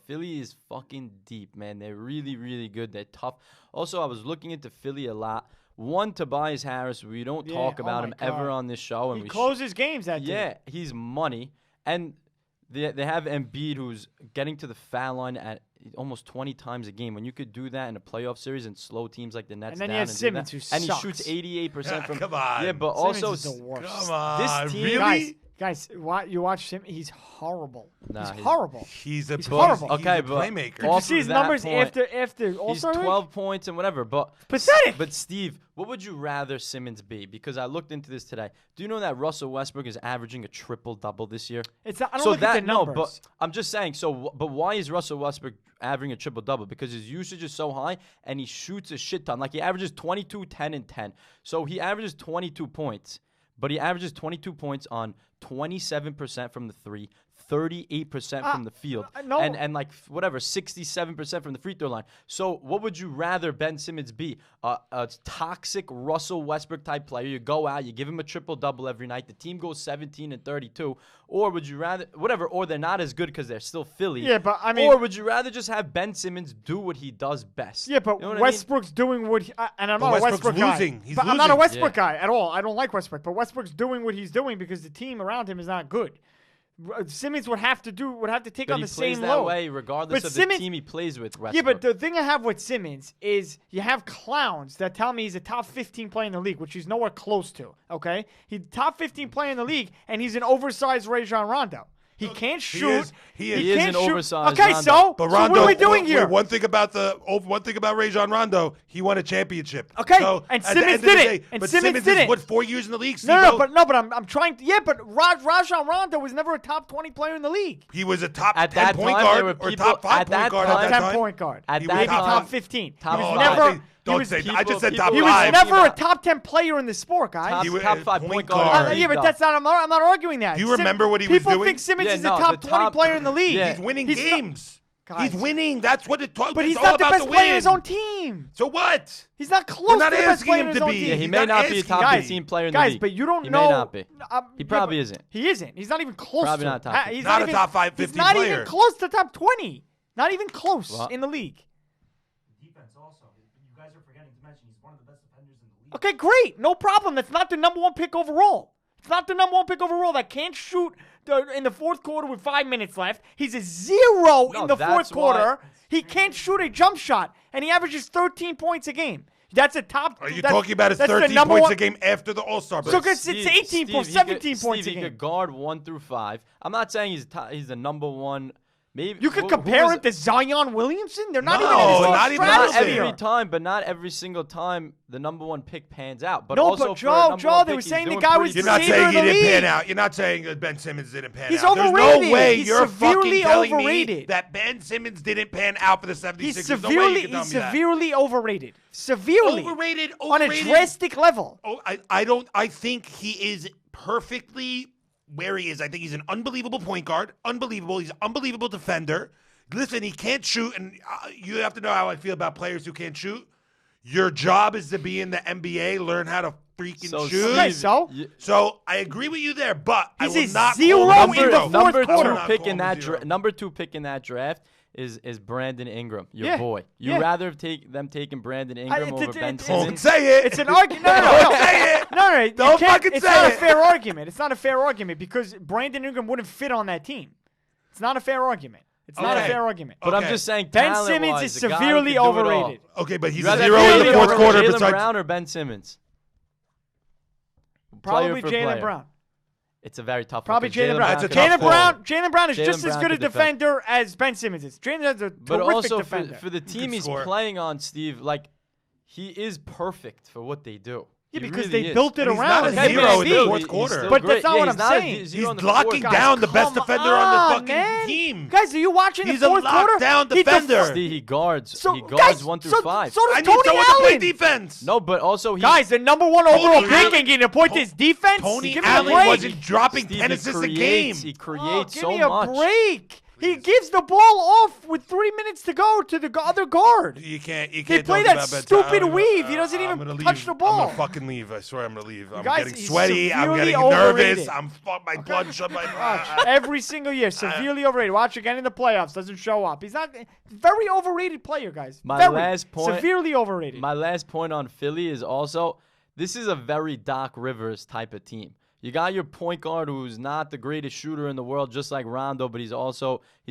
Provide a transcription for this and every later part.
Philly is fucking deep, man. They're really, really good. They're tough. Also, I was looking into Philly a lot. One, Tobias Harris. We don't talk about him ever on this show. And he closes games that day. Yeah, he's money. And they have Embiid, who's getting to the foul line at almost 20 times a game. When you could do that in a playoff series and slow teams like the Nets and then down you have Simmons, who and sucks. he shoots 88% from. Come on. Yeah, but Simmons also is the worst. Come on. this team, really? Guys, you watch him. He's horrible. Nah, he's horrible. He's horrible. Okay, a but playmaker. Did you see his numbers after All-Star He's week? 12 points and whatever, but Pathetic. But Steve, what would you rather Simmons be? Because I looked into this today. Do you know that Russell Westbrook is averaging a triple-double this year? It's not, I don't look at the numbers. No, but I'm just saying. But why is Russell Westbrook averaging a triple-double? Because his usage is so high and he shoots a shit ton. Like he averages 22, 10, and 10. So he averages 22 points. But he averages 22 points on 27% from the three, 38% from the field, and like whatever, 67% from the free throw line. So what would you rather Ben Simmons be? A toxic Russell Westbrook type player. You go out, you give him a triple-double every night. The team goes 17 and 32. Or would you rather, or they're not as good because they're still Philly. Yeah, but I mean. Or would you rather just have Ben Simmons do what he does best? Yeah, but you know Westbrook's doing what and I'm not a Westbrook losing. guy. He's but losing. I'm not a Westbrook guy at all. I don't like Westbrook. But Westbrook's doing what he's doing because the team around him is not good. Simmons would have to take on the same load. But he plays that way regardless of Simmons, the team he plays with. Westbrook. Yeah, but the thing I have with Simmons is you have clowns that tell me he's a top 15 player in the league, which he's nowhere close to, okay? He's top 15 player in the league, and he's an oversized Rajon Rondo. He can't shoot. He is can't an shoot. oversized Okay, Rondo. But so what are we doing here? One thing about Rajon Rondo, he won a championship. Okay, so and at the Simmons end of the didn't. day- And but Simmons is, didn't. what, 4 years in the league? No, but I'm trying to. Yeah, but Rajon Rondo was never a top 20 player in the league. He was a top At 10 that point time, guard there were or people- top 5 at point that guard time- at that 10 time. point guard. At He that was Maybe time, top 15. Top he was five. never. Don't say that. I just said top He was 5. never a top 10 player in the sport, guys. He was top a 5 point point guard. guard. Yeah, but that's not. I'm not arguing that. Do you remember what he was People doing? think Simmons Yeah, is no, a top the 20 top- player in the league. Yeah. He's winning He's not- games. Guys. He's winning. That's what it talks. But he's it's not all the about best the player in win. his own team. So what? He's not close We're to not the best asking player him in his to own be. team. Yeah, he He's may not be a asking- top Guys, 15 player in the guys, league. but you don't he know. May not be. He probably isn't. He isn't. He's not even close. Probably to not it. top 15. He's Not a even, top 5, He's 50 not player. even close to top 20. Not even close Well, in the league. Defense also. You guys are forgetting to mention he's one of the best defenders in the league. Okay, great. No problem. That's not the number 1 pick overall. It's not the number 1 pick overall that can't shoot in the fourth quarter with 5 minutes left. He's a 0 in the fourth that's quarter. why- He can't shoot a jump shot, and he averages 13 points a game. That's a top. Are you that's- talking about his that's the 13 number points one- a game after the All-Star break? So it's 18 points, 17 points a He game. could guard 1 through 5. I'm not saying he's the number 1. Maybe You could who compare is him to Zion Williamson. They're not No, even in the same not even Not stratosphere. every time, but not every single time the number 1 pick pans out. But No, also but for a number Joe, 1 they pick, were he's saying the doing guy pretty was You're good. not Savior saying of he the didn't pan league. out. You're not saying that Ben Simmons didn't pan He's out. There's overrated. no way He's you're severely fucking telling me overrated. that Ben Simmons didn't pan out for the 76ers. He's no way you can tell me that. severely overrated. Severely. Overrated. On a drastic level. Oh, I think he is perfectly where he is. I think he's an unbelievable point guard. Unbelievable. He's an unbelievable defender. Listen, he can't shoot, and you have to know how I feel about players who can't shoot. Your job is to be in the NBA, learn how to freaking shoot. Okay, so? So I agree with you there, but I He's will a not zero call him in zero. the fourth Number quarter. 2 pick in Call him that zero. number 2 pick in that draft is Brandon Ingram, your Yeah, boy. You yeah. rather have them taking Brandon Ingram over Ben Don't Simmons? say it. It's an argument. No, Don't say it. No, you Don't can't- fucking it's say not a it. fair argument. It's not a fair argument because Brandon Ingram wouldn't fit on that team. It's not a fair argument. It's not a Okay. fair argument. But I'm Okay. just saying, Ben Simmons is talent-wise, the guy who severely can do it all. overrated. Okay, but he's You a rather zero have in the Jaylen fourth Brown- quarter. Jaylen Besides, Brown or Ben Simmons? Probably Player for Jaylen player. Brown. It's a very tough one. Probably 'cause Jaylen Brown. That's a could tough Jaylen call. Brown. Jaylen Brown is Jaylen just as Brown good a could defend. defender as Ben Simmons is. Jaylen is a But terrific also defender. for the team he's score. playing on, Steve, like he is perfect for what they do. Yeah, He because really they is. built it And he's around not a him. zero in the Maybe. fourth quarter. still But great. that's not Yeah, what he's I'm not a saying. zero He's in the locking fourth. Guys, down the best come defender on the on, fucking man. team. Guys, are you watching He's the a fourth quarter? lockdown He defender. Steve, he guards. So, he guys, guards 1 through 5. So I does need Tony someone to play Allen. defense. No, but also he. Guys, the number 1 overall Tony pick Allen- ain't getting a point to his defense. Tony Give me a Allen break. wasn't dropping Steve, 10 he assists a game. creates Oh, give so me a much. break. He please. gives the ball off with 3 minutes to go to the other guard. You can't. They play talk that about Ben stupid Simmons. weave. He doesn't I'm even gonna touch leave. the ball. I'm gonna fucking leave. I swear I'm gonna leave. I'm guys, getting he's sweaty. I'm severely getting overrated. nervous. My blood shut my. Watch, every single year, severely overrated. Watch again in the playoffs, doesn't show up. He's not very overrated player, guys. My Very last point- severely overrated. My last point on Philly is also this is a very Doc Rivers type of team. You got your point guard who's not the greatest shooter in the world, just like Rondo, but he's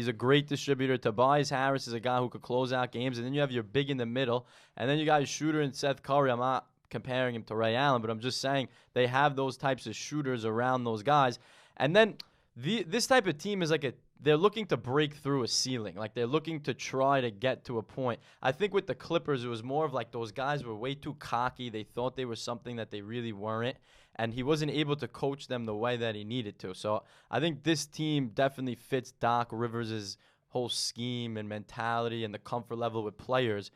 a great distributor. Tobias Harris is a guy who could close out games. And then you have your big in the middle. And then you got your shooter in Seth Curry. I'm not comparing him to Ray Allen, but I'm just saying they have those types of shooters around those guys. And then this type of team is they're looking to break through a ceiling. Like, they're looking to try to get to a point. I think with the Clippers, it was more of like those guys were way too cocky. They thought they were something that they really weren't. And he wasn't able to coach them the way that he needed to. So I think this team definitely fits Doc Rivers' whole scheme and mentality and the comfort level with players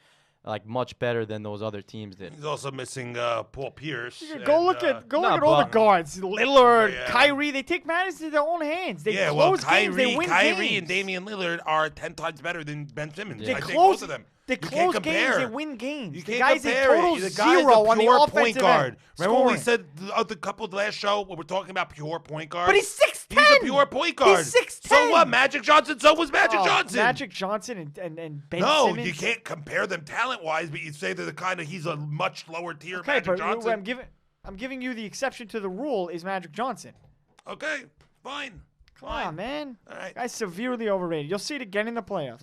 like much better than those other teams did. He's also missing Paul Pierce. Go look at all the guards. Lillard, Kyrie, they take matters into their own hands. They close games. They win Kyrie games. and Damian Lillard are 10 times better than Ben Simmons. They I think close both of them. They You close can't games. compare. They win games. You the can't guy's compare a total it. The guy's zero a on the pure offensive point guard. end. Remember when we Scoring. said the couple of the last show when we're talking about pure point guard? But he's 6'10". He's a pure point guard. He's 6'10". So what? Magic Johnson. So was Magic Oh, Johnson. Magic Johnson and Ben No, Simmons. you can't compare them talent-wise, but you say they're the kind of he's a much lower tier. Okay, Magic but Johnson. I'm giving you the exception to the rule is Magic Johnson. Okay, fine. Come on, man. All right. Guy's severely overrated. You'll see it again in the playoffs.